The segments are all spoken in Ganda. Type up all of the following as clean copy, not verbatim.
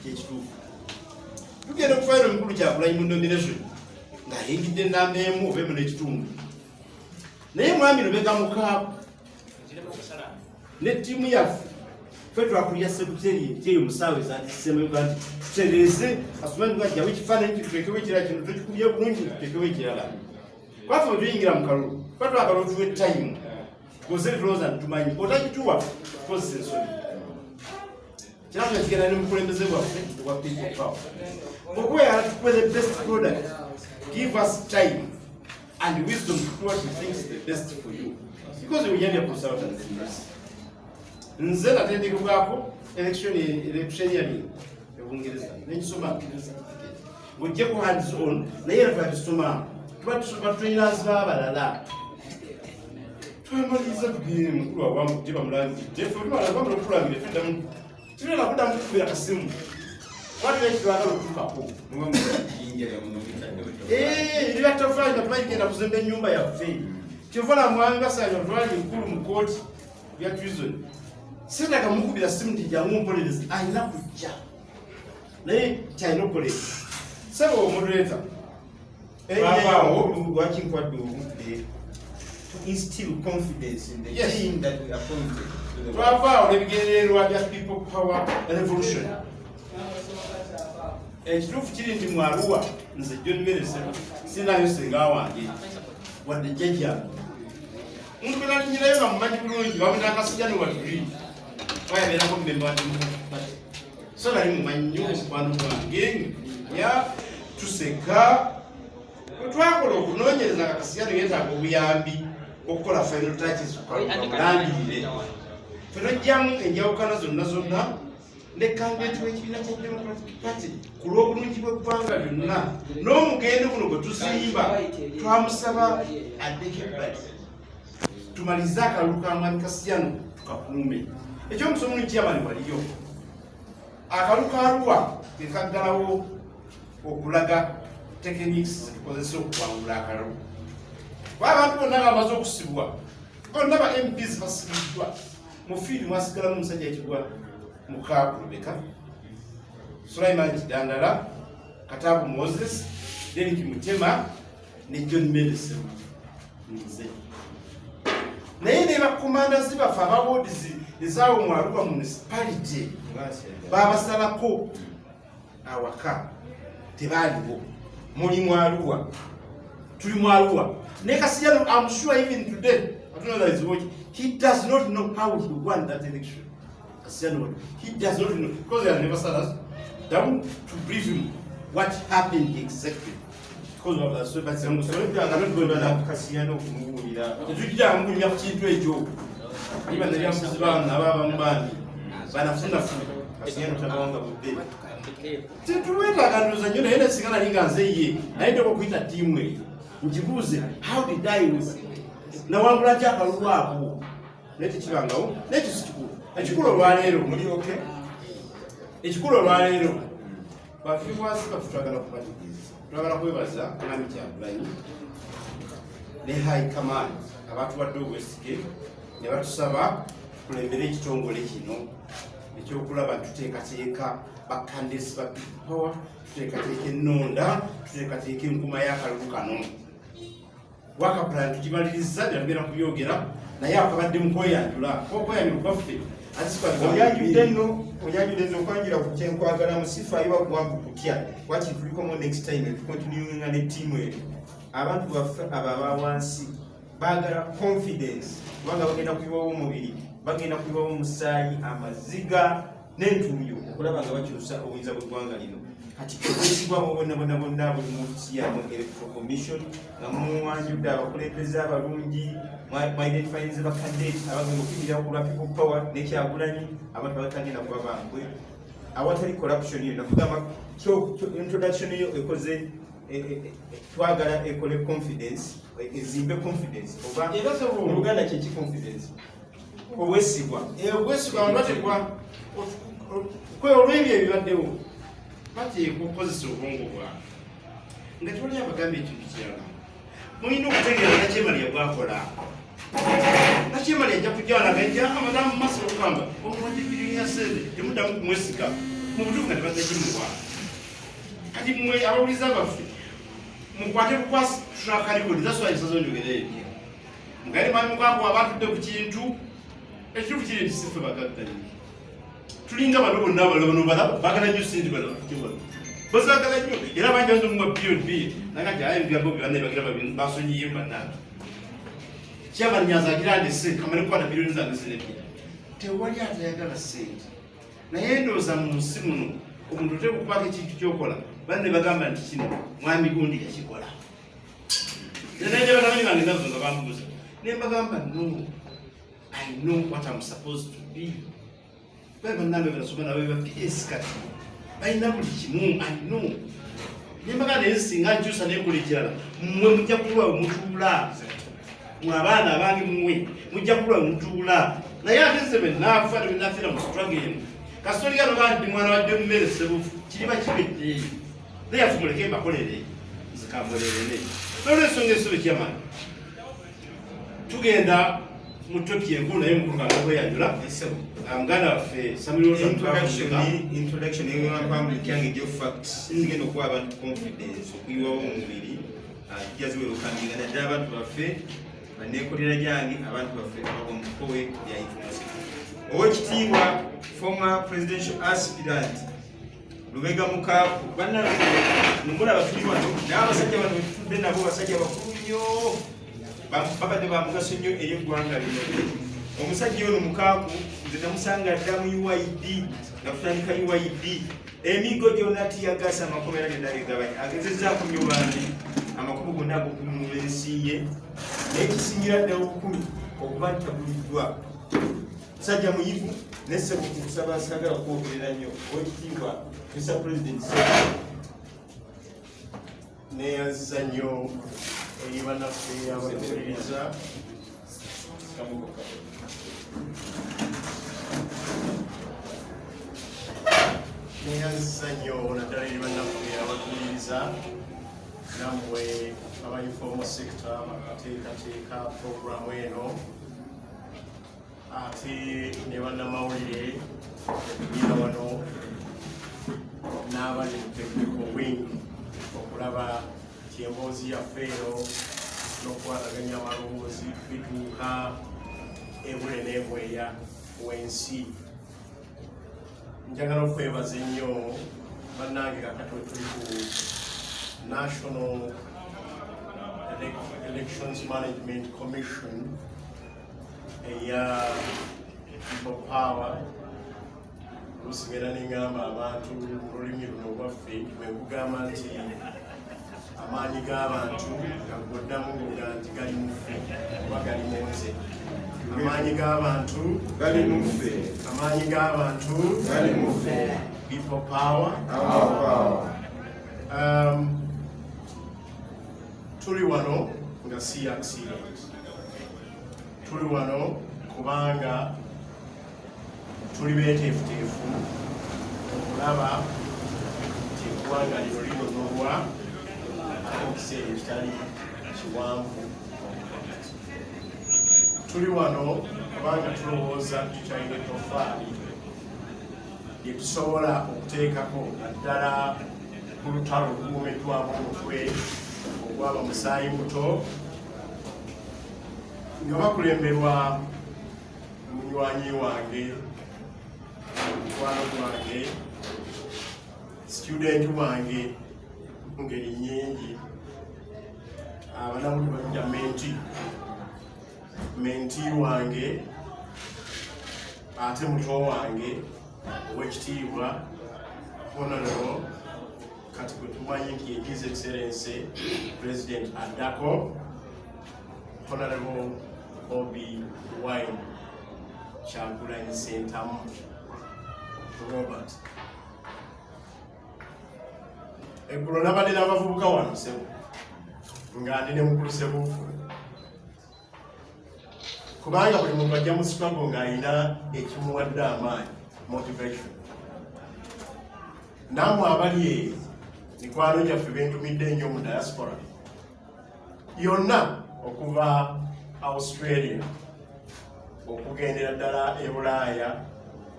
kyekituufu. Tugenda okufayo omukulu Kyagulanyi mu nomination ng'ayingidde ennamba emu oba emu n'ekitundu. Naye mwami Lubega Mukaaku ne ttiimu yaffe ffe twakulira sekuteri ekyeyo musaawe ezandisisemu nti tutereeze asomani gajjawo ekifaananyi kino tuteekewo ekirala kino tukikubye bulungi tuteekewo ekirala. Kwaffe bwe tuyingira mu kalulu tuba twagala otuwa ettayimu koze tulowooza nitumanyi otagituwa tukozesa ensonyi. Kirabika kigenda ne mukulembeze bwaffe obwa people power. Okweyala tukuwe the best product, give us time and wisdom to do what we think is the best for you. Because we are consultants in this. Nze natendekebwako election yali ebungereza nekisoma certificate ng'ojjeko hands on naye era twakisoma tuba trainers b'abalala twamaliza tugire mukulu awamu gye bamulangidde ffe tubala okulangire feddamu tubera kuddamu tukubira kasimu watuleki twagala okutukako ebyatafaayi nga tubayigenda kuzimba ennyumba yaffe kyovala mwami basaanya otwali nkulu mu kooti ya treason. Senda mukubira simu nti jangu mpolereza ayina kujja naye kyalina okukoleza sebo moderator lwaki nkwadde obudde to instill confidence in the team that we appointed. Twavaawo n'ebigendererwa bya people power revolution. Ekituufu kiri nti mu Arua nze John Merese sinayo senga wange wadde jjajja muntu bwe nalinyirayo nga mumanyi bulungi wabona akasijja ne watuli wayabeerako mmemba wa Democratic so nali mumanyi nnyo mukwano gwange ya tuseka bwe twakola okunoonyereza akasijja ne yeetaaga obuyambi okukola final touches kulangirire tonojjamu enjawukana zonna ne candidate w'ekibiina kya Democratic Party ku lw'obulungi bw'eggwanga lyonna n'omugendo guno gwe tuzimba twamusaba addeko ebbali tumalize akalulu ka Mwami Kasijjano tukakuume. Ekyomusomo n'ekyamani waliyo akalu ka Arua ke kaggalawo okulaga techniques zetukozesa okuwangula akalu. Abantu bonna bamaze okusibwa bonna ba MPs basibiddwa mu fiidi mwasigalamu omusajja ekigwa Mukaaku Lubega, Sulaiman Kidandala, Katabu Moses, Derrick Mutema ne John Merese nze. Naye ne bakomanda zibafa abawoodizi ezaawo mu Arua municipality babasalako awaka tebaaliwo. Muli mu Arua, tuli mu Arua. Ne Kasijjano, I'm sure even today, I don't know that he's watching, he does not know how he won that election. Kasijjano, he does not know, because they have never sat us down to brief him what happened exactly. Because of that, so but I'm not going to Kasijjano kumugulira. Tujja amugulira ku kintu ekyo. Iba ne byamuzi baana ababambani. Banafuna funa. Kasijjano tabawanga budde. Tituwetaaga ndoza nnyo naye nesigala linga nze ye. Naye ndiko kuyita ttiimu eyo. Njibuuze, how did I lose? Nawangula ki akalulu ako? Netekibangawo, nekyo si kikulu. Ekikulu olwaleero muli okay? Ekikulu olwaleero bafiibwasi baffe twagala kubategeeza. Twagala kwebaza Mwami Kyagulanyi ne High Command abatuwadde obwesige ne batusaba kulembera ekitongole kino ekyokulaba tuteekateeka bakandesi ba people power, tuteekateeka ennonda, tuteekateeka enkuma y'akalulu kano. Wakaplan tukimaliriza byambeera kubyogera naye akabadde mu kweyanjula. Okweyanjula kwaffe Oyanjudde nno okwanjula ku kyenkwagala musifaayo bagwangu kutya waki tulikomo next time tukontinuinga ne ttiimu eyo. Abantu baffe abo abawansi baagala confidence kubanga bagenda kuyiwawo omubiri, bagenda kuyiwawo omusaayi, amaziga n'entuuyo okulaba nga bakyusa obuyinza bw'eggwanga lino. Kati obwesigwabo bonna buli mu ofisi yamu Electoral Commission nga muwanjudde abakulembeze abalungi mwidentifyinze bakandidate abagenda okuyimirira ku lwa people power ne Kyagulanyi abantu abatagenda kuba bangwe awatali corruption yo. Nakugamba introduction yo ekoze twagala ekole confidence, ezimbe confidence oba Oluganda kyeki confidence obwesigwa bategwa kwe olw'ebyo ebibaddewo bateekwa okukozesa obwongo bwabwe nga tewali abagamba ekintu kirala. Mulina okutegeera Nakyemaliya bwakola. Nakyemaliya ajja kujja wanagajja amadamu mu maaso okugamba omuwadde birinya sente temuddamu kumwesiga mu butuufu nga tebatakimuwa kati mmwe abawuliza baffe mukwate bukwasi tulakarikodi zaswali sazonjogereebyo ngaye mami mukwako abatudde ku kintu ekituufu kiri nti siffe bagagganye tulinga bano bonna abalabano bagala nnyo sente bazagala nnyo era bangi bazomumwa bnb nagati ayembyabo banabagira basonyiye bannange kyabanyaza agira nti sente kamale kukwata biliyoni zange zinebya tewali atayagala sente naye ndowooza mu nsi muno omuntu tekukwata ekintu kyokola banne bagamba nti kino mwami gundi yakikola naye batabani bange nazo nga bambuuza ne mbagamba no I know what I'm supposed to be bannange benasoma nabe ba PS kati balina buli kimu I know ne mbagamba naye singa nkyusa nekola ekirala mmwe mujja kulwa mutuula mwe abaana abange mmwe mujja kulwa mutuula naye ate nze bennafa tebenafira mu struggle emu kasoli gano bandi mwana wadde mmere sebufu kiriba kibedde naye afumuleke mbakolere nzikamulerene nolwensonga esobe kyamaani tugenda mu topic enkulu naye mukulu kange bweyanjula muganda waffe introduction y'empambuli kyange gyo facts zigenda okuwa abantu confidence okuyiwawo omubiri jaziwerukambinga naddala abantu baffe banekolera gyange abantu baffe abamukowe yaitumaso owekitiibwa former presidential aspirant Lubega Mukaku bana numulaba tuli wano n'abasajja bano tutudde nabo basajja bakulu nnyo babadde ba mugaso nnyo eri eggwanga lino omusajja ono Mukaku nze namusanga dda mu UID nga tutandika UID emigo gyonna tiyagasa amakomera gedagegabanya agezezzaako nnyo bangi amakubo gonna ag'okununula ensi ye n'ekisingira ddala obukulu okuba ntabuliddwa musajja muyivu n'essebuku kusaba sagala kwogerera nnyo owekitiibwa Mr. President neyanziza nnyo eri bannaffe abatuwuliriza neyanziza nnyo naddala eri bannaffe abatuwuliriza nammwe abainformal sector bakateekateeka programu eno ate ne bannamawulire tugira wano n'abali mu technical wing okulaba nti emboozi yaffe eno n'okukwataganya amaloboozi bituuka ebule n'ebweya w'ensi. Njagala okwebaza ennyo bannange kakati we tuli ku National Elections Management Commission eya People Power. Lusigera n'engamba abantu olulimi luno lwaffe bwe kugamba nti amaanyi g'abantu gagoddamu nga nti gali mu ffe oba gali mu nze. Amaanyi g'abantu gali mu ffe. Amaanyi g'abantu gali mu ffe. People power. Tuli wano nga si accident. Tuli wano kubanga tuli beeteefuteefu okulaba nti eggwanga lino linonolwa mu kiseera ekitali kiwanvu. Tuli wano kubanga tulowooza tukyalina ettoffaali lye tusobola okuteekako naddala ku lutalo olukuumiddwamu omutwe ogwaba musaayi muto nga bakulemberwa munywanyi wange mukwano gwange student wange mu ngeri nnyingi abanabuti bajja menti wange ate muto wange owekitiibwa honorable kati gwe tumanyi nti His Excellency President addako Honorable Bobi Wine Kyagulanyi Ssentamu Robert. Eggulo nabadde n'abavubuka wano Ssebu nga ndi ne mukulu Ssebuufu kubanga buli muntu ajja mu struggle ng'alina ekimuwadde amaanyi motivation. Nammwe abali eyo mikwano gyaffe bentumidde ennyo mu diaspora yonna okuva Australia okugendera ddala e Bulaaya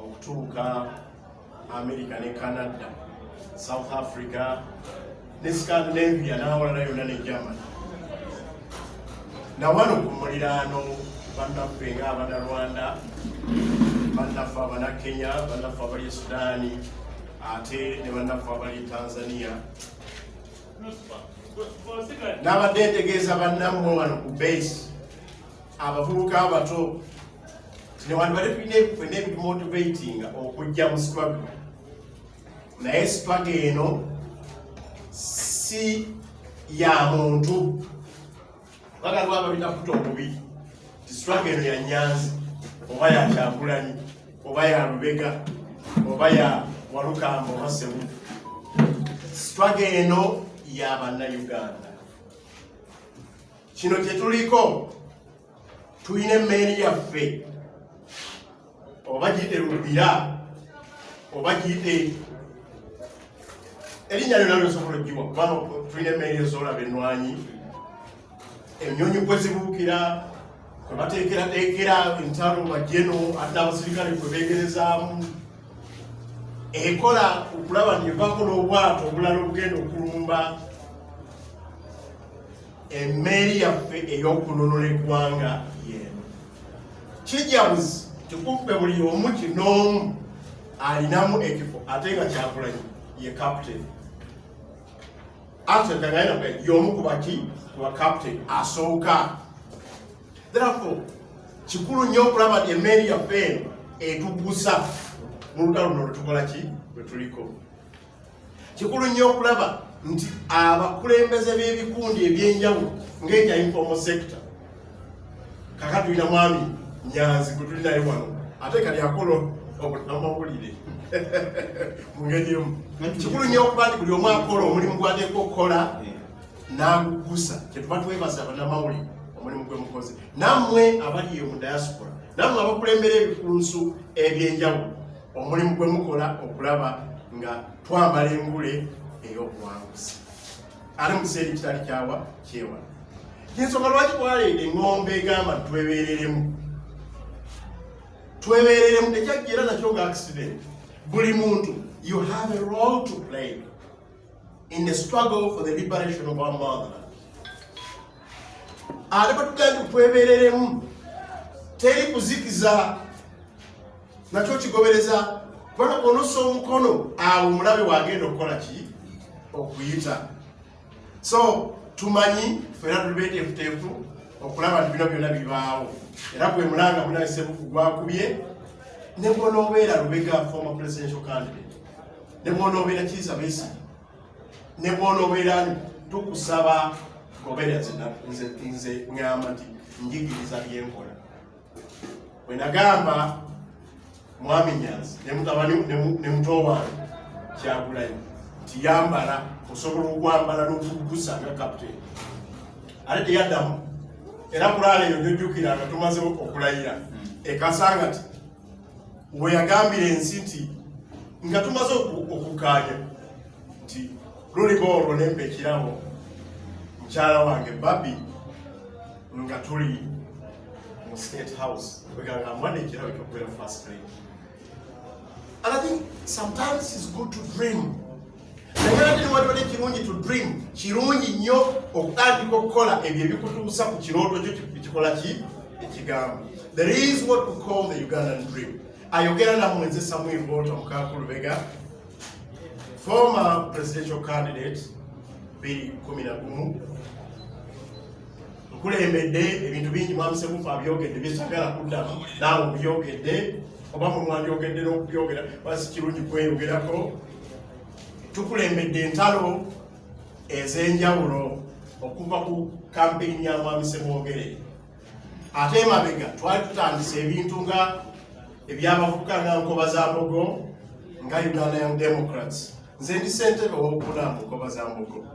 okutuuka America ne Canada, South Africa, ne Scandinavia n'awalala yonna ne Germany. Na wano ku muliraano bannaffe ng'Abannarwanda, bannaffe abana Kenya, bannaffe abali Sudaani, ate ne bannaffe abali Tanzania. N'abadde ntegeeza bannammwe wano ku base abavubuka abato ne wano bali tulina ebitumotivatinga okujja mu struggle, naye struggle eno si ya muntu bagaliwo ababita kuta obubi ti struggle eno ya Nyanzi oba ya Kyagulanyi oba ya Lubega oba ya Walukamba oba Ssebutu. Struggle eno ya Bannayuganda. Kino kye tuliko, tulina emmeeri yaffe oba giyite Lubira oba giyite erinnya lyonna lyosobola oggiwa kubanga tulina emmeeri ezoolaba ennwanyi, ennyonyi kwe zibuukira, kwe bateekerateekera entalo bajjeno ate n'abasirikale kwe beegerezaamu, ekola okulaba nyevaako n'obwato obulala obugenda okulumba. Emmeeri yaffe ey'okunonola eggwanga yeeno. Kijabuzi kikuffe buli omu kinoomu alinamu ekifo ate nga Kyagulanyi ye captain. Ate Tanganyika y'omu ku baki ku ba captain asooka. Therefore kikulu nnyo okulaba nti emmeeri yaffe eno etuggusa mu lutalo luno lwetukola ki lwe tuliko. Kikulu nnyo okulaba nti abakulembeze b'ebikundi ebyenjawulo ng'ekya informal sector, kaka tulina mwami Nyanzi gwe tuli naye wano ate kali akola amawulire mu ngeri emu. Kikulu nnyo okuba nti buli omu akola omulimu gw'ateekwa okukola n'aguggusa. Kyetuba twebaza bannamawulire omulimu gwe mukozi. Nammwe abali eyo mu diaspora, nammwe abakulembera ebikunsu ebyenjawulo, omulimu gwe mukola okulaba nga twambala engule ey'obuwanguzi. Ali mu kiseera ekitali kyawa kyewala. Ensonga lwaki twaleeta engombe egamba twebeereremu. Twebeereremu tekyajjira nakyo nga accident. Buli muntu, you have a role to play in the struggle for the liberation of our motherland. Ate batugamba twebeereremu teri kuzikiza, nakyo kigobereza kubanga onossa omukono awo mulabe wagenda okukola ki okuyita. So tumanyi ffera tuli beeteefuteefu okulaba nti bino byonna bibaawo, era bwe mulanga mulina Ssebufu gwakubye, ne bw'onoobeera Lubega former presidential candidate, ne bw'onoobeera Kizza Besigye, ne bw'onoobeera tukusaba goberera nze ngamba nti njigiriza byenkola. Bwe nagamba mwami Nyanzi ne muto wange Kyagulanyi nti yambala osobola okwambala n'okuggusa nga captain, ate teyaddamu. Era kulaala eyo njojjukira nga tumaze okulayira ekasanga ti we yagambira ensi nti nga tumaze okukaanya nti luliba olwo nemba ekirabo mukyala wange Babi nga tuli mu State House weganga mwana ekirabo ekyokubeera first grade. And I think sometimes it's good to dream. Naye kirungi to dream, kirungi nnyo okutandika okukola ebyo ebikutuusa ku kirooto kyo kikola ki ekigambo. There is what we call the Ugandan dream. Ayogera nammwe nze Samuel Bolton Mukaku Lubega, former presidential candidate 2011. Nkulembedde ebintu bingi mwami Ssebufu abyogedde byetagala kuddamu, naawe obyogedde oba mwe mwandyogedde n'okubyogera basi kirungi kweyogerako. Tukulembedde entalo ez'enjawulo okuva ku kampeyini ya mwami Ssemwogere. Ate emabega twali tutandise ebintu nga ebyabavubuka nga Nkoba za Mbogo nga Uganda Young Democrats. Nze ndi ssentebe ow'okuna mu Nkoba za Mbogo.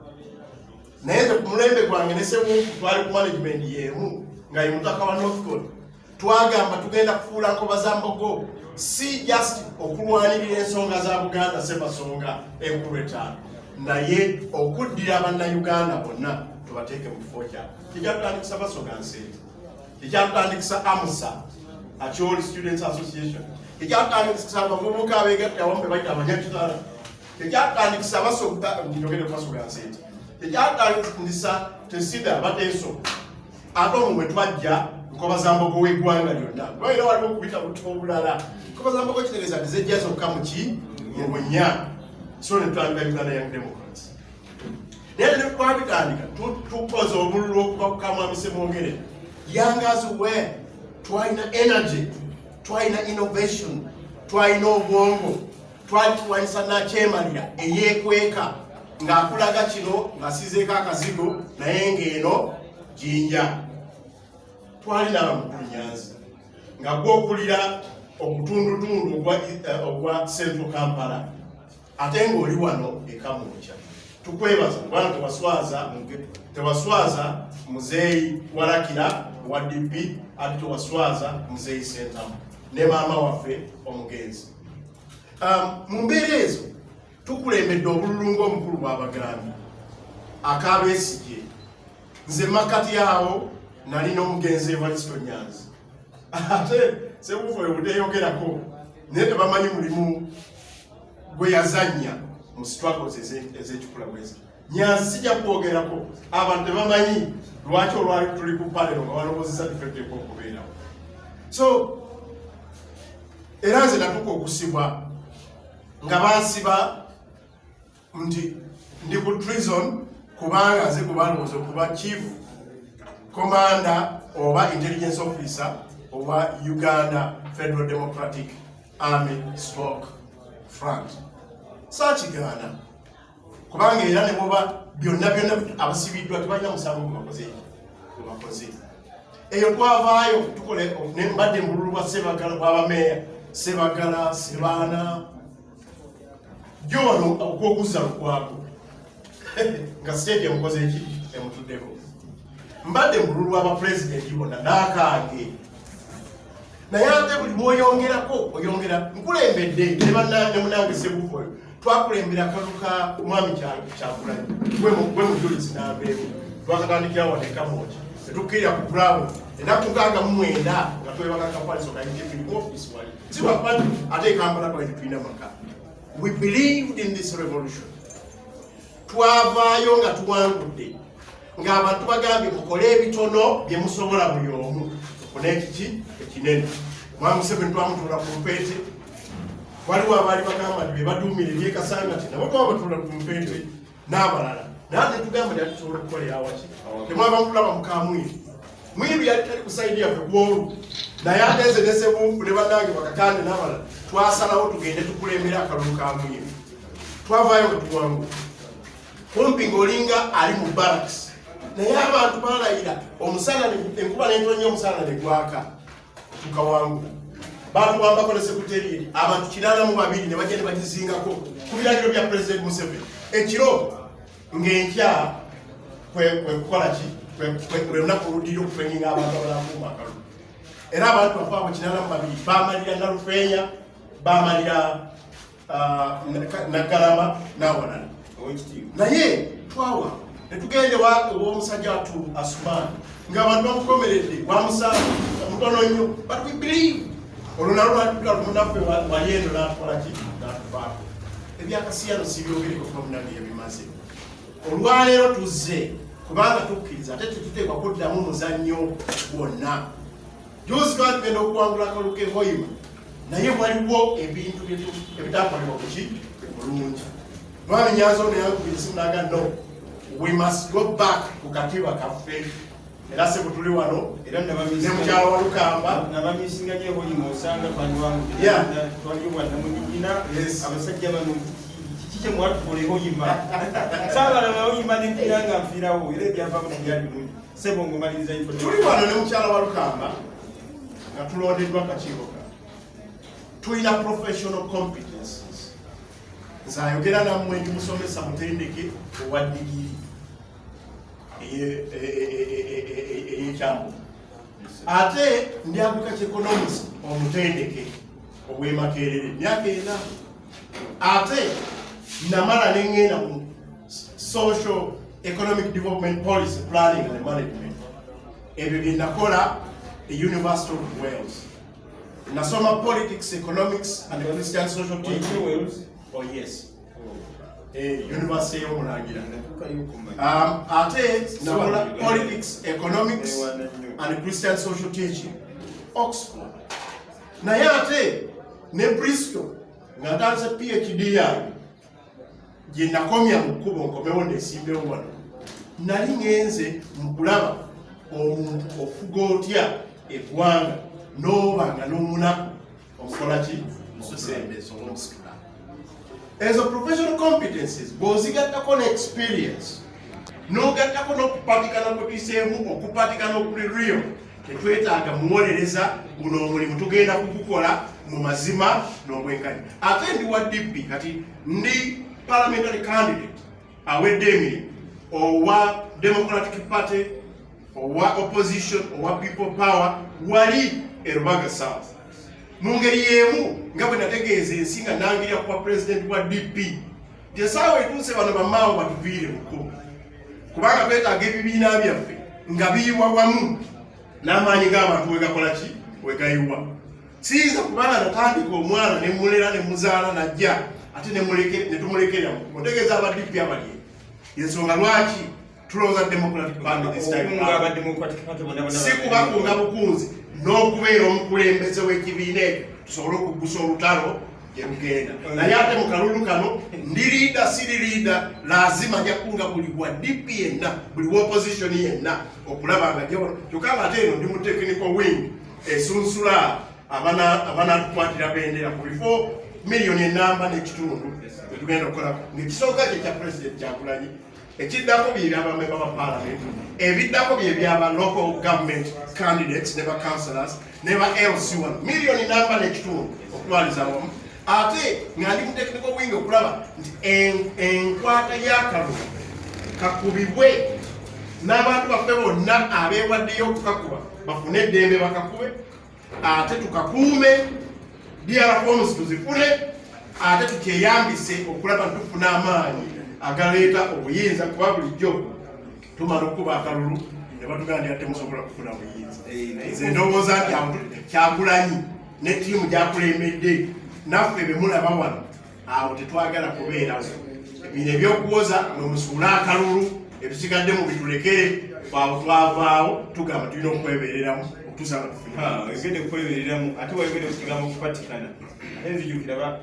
Naye nze ku mulembe gwange ne Ssebufu twali ku management y'emu nga ye mutaka wa Northcote. Twagamba tugenda kufuula Nkoba za Mbogo si just okulwanirira ensonga za Buganda Ssemasonga enkulu etaano, naye okuddira Bannayuganda bonna tubateeke mu kifo kyabwe. Tekyatutandikisa Basoga Nsente, tekyatutandikisa AMUSA, Acholi Students Association, tekyatandikisa abavubuka abeegatta awamu bebayita abanyakitala, tekyatandikisa abasoga njogere kubasoga nsente, tekyatandikisa tesida bateesoga ate omwo bwe twajja nkobazambogo w'eggwanga lyonna lwaira waliwo okubita buto obulala nkobazambogo kitegeeza nti zejja zokka mu ki mu bunya so ne tutandika Uganda Young Democrats. Naye ne twabitandika tukoze obululu okuva ku Kamwami Ssemwogere yangazi we twalina energy, twalina innovation, twalina obwongo, twali tuwanyisa nakyemalira eyeekweka ng'akulaga kino ng'asizeeko akazigo naye ng'eno Jinja. Twalina abamukulu Nyanzi nga gwokulira obutundutundu obwa Central Kampala ate ng'oli wano e Kamwokya. Tukwebaza kubanga tewaswaza Muzeeyi Warakira wa DP ate tewaswaza Muzeeyi Sentamu ne maama waffe omugenzi. Mu mbeera ezo tukulembedde obululu ng'omukulu bw'Abaganda Akabesigye. Nze makati yawo nalina omugenzi Evaristo Nyanzi. Ate Ssebuufoyo buteeyogerako naye tebamanyi mulimu gwe yazannya mu struggles ez'ekikula bwezi. Nyanzi sijja kwogerako abantu tebamanyi lwaki olwali tuli ku palero nga walowoozeza tufeddeko okubeerawo. So era nze natuuka okusibwa nga bansiba nti ndi ku treason kubanga nze kubalowooza okuba chief commander oba intelligence officer owa Uganda Federal Democratic Army Front. Saakigaana kubanga era ne muba byonna abasibiddwa tebalina musango gwebakoze. Eyo twavaayo tukole ne mbadde mbululu bwa Ssebagala bw'abameeya Ssebagala Sebaana jjo wano okwokuzza lukwako nga stadium koze eki emutuddeko. Mbadde mbululu bw'abapulezidenti bonna n'akange naye ate buli bw'oyongerako oyongera nkulembedde ne bannange munange Ssebuufoyo twakulembera akaluka Mwami Kyagulanyi gwe mujulizi n'abeewo twakatandikira wano e Kamwokya ne tukkirira ku ground ennaku 69 nga twebaka kapaliso kayitirimu office wali ziba pati ate e Kampala twali tetulina maka. We believed in this revolution. Twavaayo nga tuwangudde ng'abantu bagambye mukole ebitono bye musobola buli omu tufune ekiki ekinene. Mwami Museveni twamutuula ku mpeete, waliwo abaali bagamba nti be baduumira ebyekasangati nabo twaba batuula ku mpeete n'abalala naye netugamba nti tusobola okukolera awaki temwava mukulaba mukamwiri mwiri yali tali kusaidi yaffe gwolu naye agenze ne Ssebuufu ne bannange Bakakande n'abalala twasalawo tugende tukulembera akalulu ka mwiri. Twavaayo nga tuwangu kumpi ng'olinga ali mu barracks naye abantu balayira omusana enkuba n'entonya omusana ne gwaka tukawangula. Batugambako ne sekretariat abantu 82 ne bajja ne bagizingako ku biragiro bya President Museveni. Ekiro ng'enkya kukola ki kwe lunaku oluddirira okufenginga abantu abalakuuma akalulu. Era abantu bafe abo 82 bamalira Nalufeenya bamalira Nagalama n'awalala. Naye twawa netugende w'omusajja watu Asuman ng'abantu bamukomeredde bamusanga mutono nnyo but we believe olunalunaffe wayendo n'atukola ki n'atufaako. Ebyakasiyano sibyogereko kuba munange ebimaze. Olwaleero tuzze kubanga tukkiriza ate tetuteekwa kuddamu muzannyo gwonna. Juzi twali tugenda okuwangula akaluka e Hoima naye waliwo ebintu ebitakolebwa kuki bulungi. Mwami Nyanzi ono yankubira esimu n'agamba no, we must go back ku katiba kaffe. Era Ssebo tuli wano era ne mukyala wa Lukamba nabamisinga nyo Hoima osanga twaliwangu twaliwana munyina abasajja bano kiki mwatukola Hoima saagala na Hoima nekiranga nfiirawo era ebyavaamu byali bulungi. Ssebo ngomaliriza info tuli wano ne mukyala wa Lukamba nga tulondeddwa akakiiko ka tulina professional competencies. Nze ayogera nammwe ndi musomesa mutendeke owa digiri eyekyambu ate ndi agriculture economics omutendeke obw'Emakerere myaka 4 ate namala nengenda mu social economic development policy planning and management. Ebyo bye nakola e University of Wales nasoma politics, economics and Christian social teaching. Oh yes. University y'Omulangira. Ate nakola politics, economics and Christian social teaching. Oxford. Naye ate ne Bristol nga ntanze PhD yange gye nakomya mu kkubo nkomewo nesimbewo wano. Nali ngenze mu kulaba omuntu ofuga otya eggwanga n'oba nga n'omunaku omukola ki musembeza omusitula. Ezo professional competencies bw'ozigattako ne experience n'ogattako n'okupatikana kwe tuyiseemu okupatikana okuli real, tetwetaaga muwolereza guno omulimu tugenda kugukola mu mazima n'obwenkanya. Ate ndi wa DP kati ndi parliamentary candidate awedde emirimu owa Democratic Party, owa opposition, owa people power wali e Rubaga South. Mu ngeri y'emu nga bwe nategeeza ensi nga nangirira kuba president wa DP, tesaawa etuuse bano bamaawo batuviire mu kkubo, kubanga twetaaga ebibiina byaffe nga biyiwa wamu n'amaanyi g'abantu wegakola ki wegayiwa. Siyinza kubanga natandika omwana ne mulera ne muzaala najja ate ne tumulekera mu kkubo. Ntegeeza aba DP abali ensonga lwaki tulowooza Democratic Party this time si kuba kunga bukunzi n'okubeera omukulembeze w'ekibiina ekyo tusobole okuggusa olutalo gye lugenda. Naye ate mu kalulu kano ndi liida siri liida, lazima nja kunga buli wa DP yenna, buli wa opposition yenna okulaba nga gyewola. Kyokka nga ate eno ndi mu technical wing esunsula abanatukwatira bendera ku bifo miliyoni enamba n'ekitundu etugenda okukolako. Ng'ekisooka kye kya president Kyagulanyi, ekiddako bye by'abamemba ba parliament, ebiddako bye by'aba local government candidates ne ba councillors ne ba LC1 miliyoni namba n'ekitundu okutwaliza wamu. Ate nga ndi mu technical wing okulaba nti enkwata y'akalulu kakubibwe n'abantu baffe bonna abeewaddeyo okukakuba bafune eddembe bakakube, ate tukakuume, DR forms tuzifune, ate tukyeyambise okulaba tufuna amaanyi agaleeta obuyinza, kuba bulijjo tumala okuba akalulu ne batugambira temusobola kufuna buyinza. Nze ndowooza nti awo Kyagulanyi ne ttiimu gyakulembedde naffe be mulaba wano awo tetwagala kubeerawo. Bino ebyokuwoza n'omusuula akalulu ebisigadde mu bitulekere, awo twavaawo tugamba tulina okwebereramu okutuusa nga tufuna. Egende kwebereramu ate wayogedde ku kigambo okupatikana. Ate nzijukira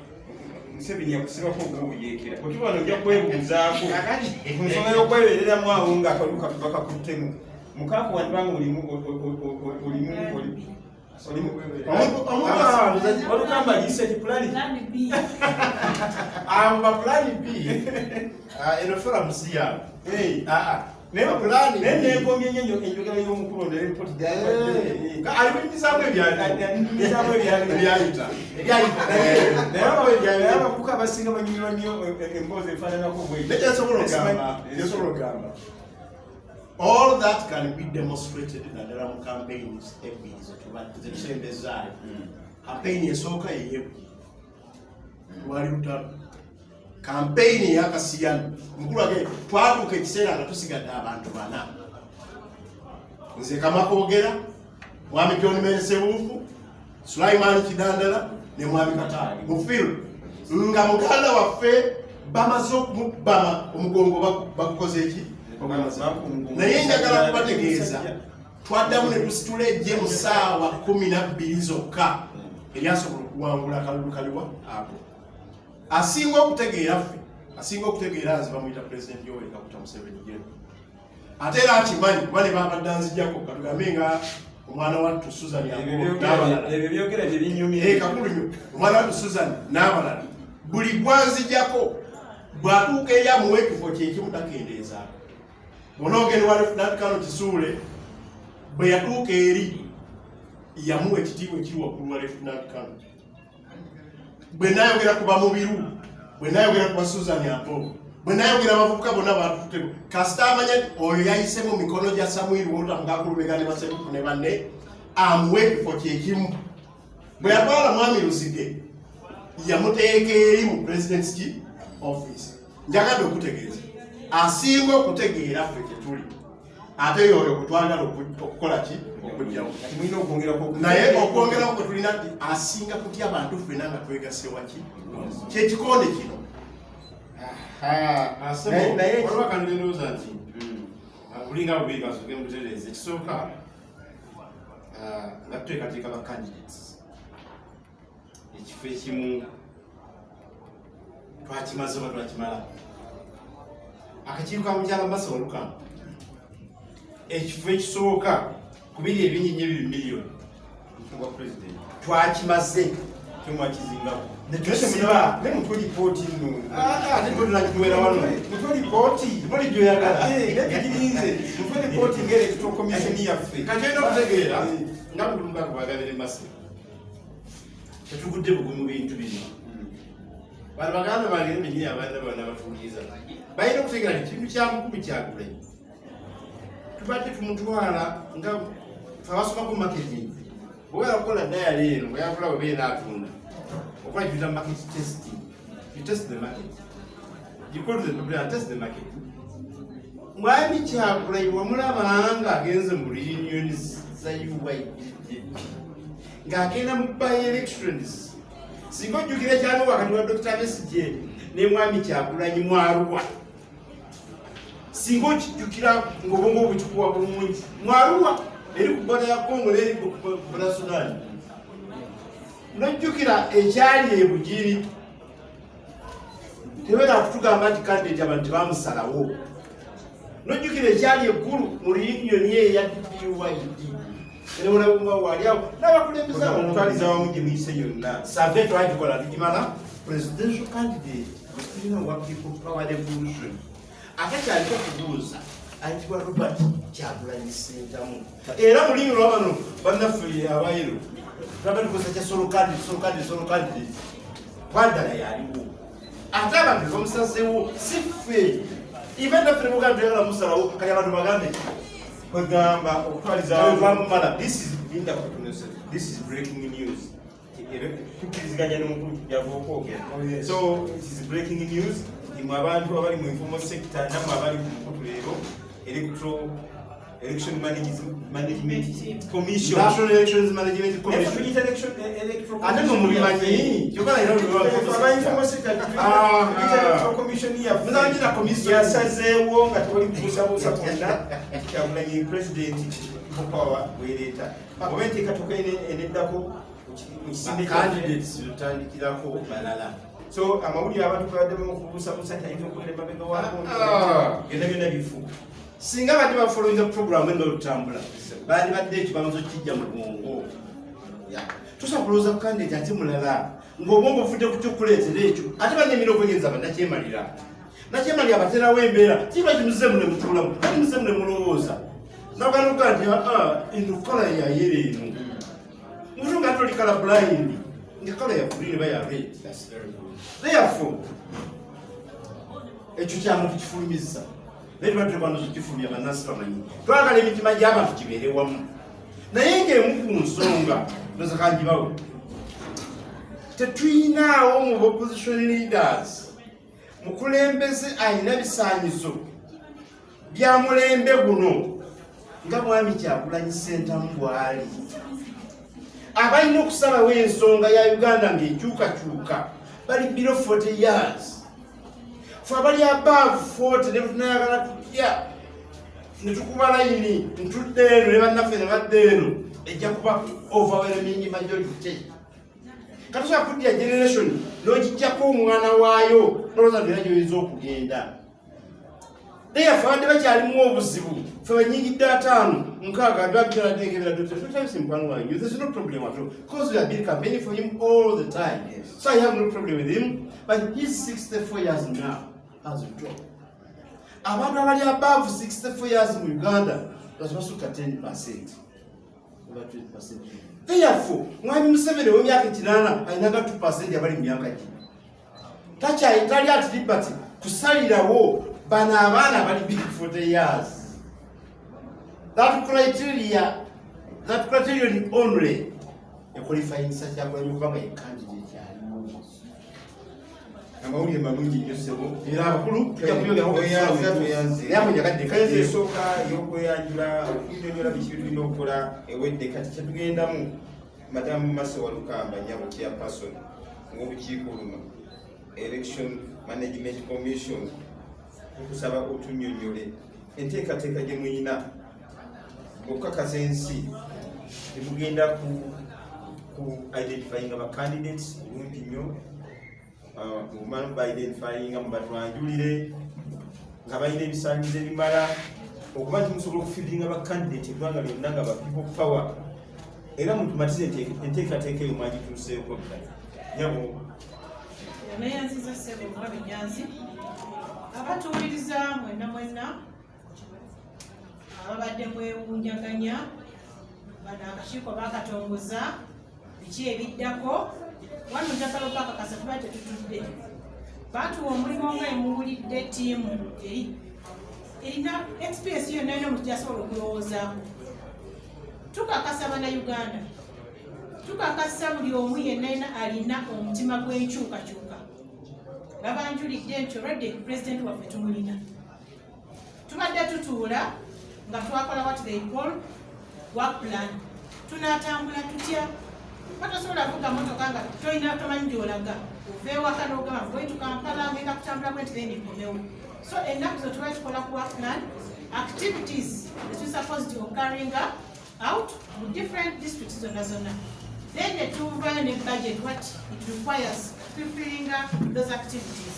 Museveni yakusibako okubuyeekera. Okiba wano ojja kwebuuzaako ku nsonga y'okwebereramu awo ng'akalulu bakakuttemu. Mukaako wandibanga olugamba liseti plan B. Abo ba plan B eno forum si yaabwe. Nenkomye nnyo enjogera y'omukulu ne report alibimizamu ebyayita naye abavubuka abasinga banyumirwa nnyo emboozi efaananako bwekyasobola okugamba. All that can be demonstrated naddala mu campaigns ebbiri zetusembezaayo. Campaign esooka yeyebu lwali lutalo, campaign eyakasiyano mukulu age twatuuka ekiseera nga tusigadde abantu bana, nze Kamakogera, mwami John Meresewuufu, Sulaiman Kidandala ne mwami Kataani mu field nga muganda waffe bamaze okumubama omugongo bagukoze eki. Naye njagala kubategeeza twaddamu ne tusitula ejje mu ssaawa 12 zokka eryasobola okuwangula akalulu kaliwa ako. Asinga okutegeera nze bamuyita President Yoweri Kaguta Museveni Jeno. Ate era akimanyi kuba ne babadde anzijjako katugambe nga omwana wattu Susan omwana wattu Susan n'abalala buli gwanzijjako bw'atuuka eri amuwa ekifo kyekimu takendeezaako. Onoogenda wa Lieutenant Colonel Kisuule bwe yatuuka eri yamuwa ekitiibwa ekiri waggulu wa Lieutenant Colonel. Bwe naayogera ku bamubiru, bwe naayogera ku ba Susan Ambogo, bwe naayogera abavubuka bonna baatutego kasita amanya oyo yayise mu mikono gya Samuel Walter Mugakulubega ne Baserufu ne banne amuwa ekifo kyekimu. Bwe yatwala mwami Lusige yamuteeka eri mu President's office. Njagadde okutegeeza asinga okutegeera ffe kye tuli ate yoyo kutwagala okukola ki okujjawo mulina okwongerako naye okwongerawo kwe tulina nti asinga kutya abantu ffenna nga twegasewa ki kyekikonde kino naye waliwo akandirowooza nti bulinga bubiri kasoke mubutereeza ekisooka nga tuteekateeka ba candidates ekifo ekimu twakimaze oba twakimala akakiiko ka mukyala Masa Olukamba ekifo ekisooka ku biri ebinyinyi ebiri miliyoni mufungwa president twakimaze kyomwakizingako netusiba nemutwe lipooti nno ate tunakituwera wano mutwe lipooti muli gyoyagala netugirinze mutwe lipooti ng'electoral commission yaffe katulina okutegeera nga bugulumu kakubagabira Masa tetugudde bugumu bintu bino bano baganda bange nebinyini abaana bana batuwuliriza balina okutegeera nti kintu kya mukumi Kyagulanyi tubadde tumutwala nga twabasomako marketing bwera kukola dayali eno bweyakula bwebeera atunda okola kiuta market testing. You test the market, you go to the public and test the market. Mwami Kyagulanyi wamulabanga agenze mu reunions za UYDP ng'agenda mu by-elections singa ojjukira ekyaliwo wakati wa Dr. Besigye ne Mwami Kyagulanyi mu Arua singa okijjukira ng'obwongo obukikuwa bulungi mu Arua eri ku bboda ya Congo n'eri ku bboda Sudan n'ojjukira ekyali e Bugiri tebeera kutugamba nti candidate abantu tebamusalawo n'ojjukira ekyali eggulu mu reunion eya DPYD enewolabunga waliawo n'abakulembeze omutwaliza wamu gye muyise yonna save twagikola tugimala presidential candidate tulina wa people power revolution ate kyaliko kubuuza ayitibwa Robert Kyagulanyi Ssentamu era mulimi lwabano bannaffe abayiro tulaba tukoza kya solo candidate kwaddala yaliwo ate abantu bamusazeewo si ffe even naffe nebuganda tuyagala musalawo kati abantu bagambe kwegamba okutwaliza twamumala. This is breaking news. Tukiriziganya n'omukulu kijjava okwogera. So it is breaking news. Imwe abantu abali mu informal sector namwe abali ku mukutu leero electoral election management commission. National Elections Management Commission. Electoral ate no mulimanyi kyokala era informal sector electoral commission muzagira commission yasazeewo nga tewali kubuusabuusa kwonna Kyagulanyi president power bwereeta oba enteekatoka eneddako mu kisinde candidates tutandikirako balala. So amawulire abantu babaddemu okubuusabuusa nti ayinza okubeera emabega waako byonna byonna bifu singa badde bafolowinga program eno olutambula baali badde ekyo bamaze okijja mu bwongo tosobola kulowooza ku candidate ate mulala ng'obwongo ofudde ku kyokuleetera ekyo ate bannemira okwegenza bannakyemalira nakyemalira abaterawo embeera kiba kimuze mune mutulamu ate muze mune mulowooza nagaluga nti eno kola yayera eno mutu nga toli kala blind nga kola ya green ba ya red. Therefore ekyo kyamu tukifulumizza naye tuba tulekwana tukifulumya bannansi bamanyi twagala emitima gy'abantu kibeere wamu naye ng'emu ku nsonga ndoza kangibawe tetuyinaawo mu opposition leaders mukulembeze alina bisaanyizo bya mulembe guno nga Mwami Kyagulanyi Ssentamu bw'ali abalina okusalawo ensonga ya Uganda ng'ekyukakyuka bali below 40 years fe abali above 40 ne tunayagala tutya ne tukuba layini ntudde eno ne bannaffe ne badde eno ejja kuba overwhelming majority. Katosobola kudya generation n'ogijjako omwana waayo nolowooza nti era gyoyinza okugenda naye ffe abadde bakyalimu obuzibu ffe banyingidde 5 6 babitaladengebera dotmukwano there's no problem at all because we have been campaigning for him all the time. So I have no problem with him, but he's 64 years now as a job. Abantu abali above 64 years mu Uganda basukka 10%. Over 20%. Therefore, Mwami Museveni w'emyaka 8 ayinaga 2% abali mu myaka gi. Takyayitali at liberty kusalirawo bano abaana abali big 40 years. That criterion only a qualifying such a candidate. amawulire malungi nnyo ssebo era abakulu esooka ey'okweyanjula okunyonyola biki tulina okukola ewedde kati kyetugendamu madamu Masewa Lukamba Nyabo chairperson ng'obukiiko luno election management commission okusaba otunyonyole enteekateeka gye muyina okukakasa ensi temugenda ku identifying aba candidates bulungi nnyo mumala ba identifying mu batwanjulire nga balina ebisaanyizo ebimala okuba nti musobola okufidinga aba candidate eggwanga lyonna nga ba people power era mutumatize enteekateeka eyo mwagituuseeko ddala Nyabo neyanziza ssebo omulabe Nyanzi abatuwuliriza mwenna ababadde mwewuunyaganya bano akakiiko bakatongoza biki ebiddako wano njagala okakakasa tuba tetutudde batuwa omulimu nga emuwulidde ttiimu erina experience yonna yonna omuntu gyasobola okulowoozaako tukakasa bannayuganda tukakasa buli omu yenna alina omutima gw'enkyukakyuka babanjulidde nti olwadde president waffe tumulina tubadde tutuula nga twakola what they call work plan tunatambula tutya batasobola kuvuga motoka nga tolina tomanyi gyolaga ova ewaka n'ogamba bwetu Kampala ngenda kutambula bwenti then nkomewo so ennaku zo tuba tukola ku work plan activities that we supposed to carrying out mu different districts zonna then netuvayo ne budget what it requires fulfilling those activities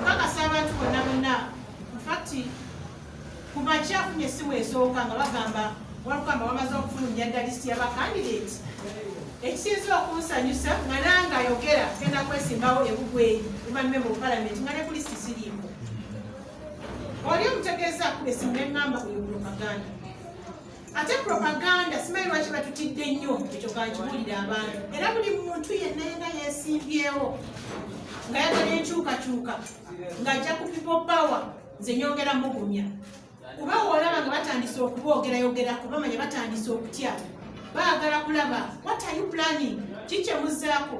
kakasa abantu bonna in fact ku makyafunye essimu esooka nga bagamba Walukamba wamaze okufulumya dda lisiti y'abakandidate ekisinza okunsanyusa nga nange ayogera genda kwesimbawo ebugweyi luvannyuma mu palamenti nga ne ku lisiti siriimu oli omutegeeza essimu neŋŋamba oyo propaganda ate propaganda simanyi lwaki batutidde nnyo ekyo kankibuulira abantu era buli muntu yenna yeesimbyewo ng'ayagala enkyukakyuka ng'ajja ku people power nze nyongera mugumya kuba olaba nga batandise okuboogerayogera kubamanya batandise okutya baagala kulaba what are you planning kikyemuzaako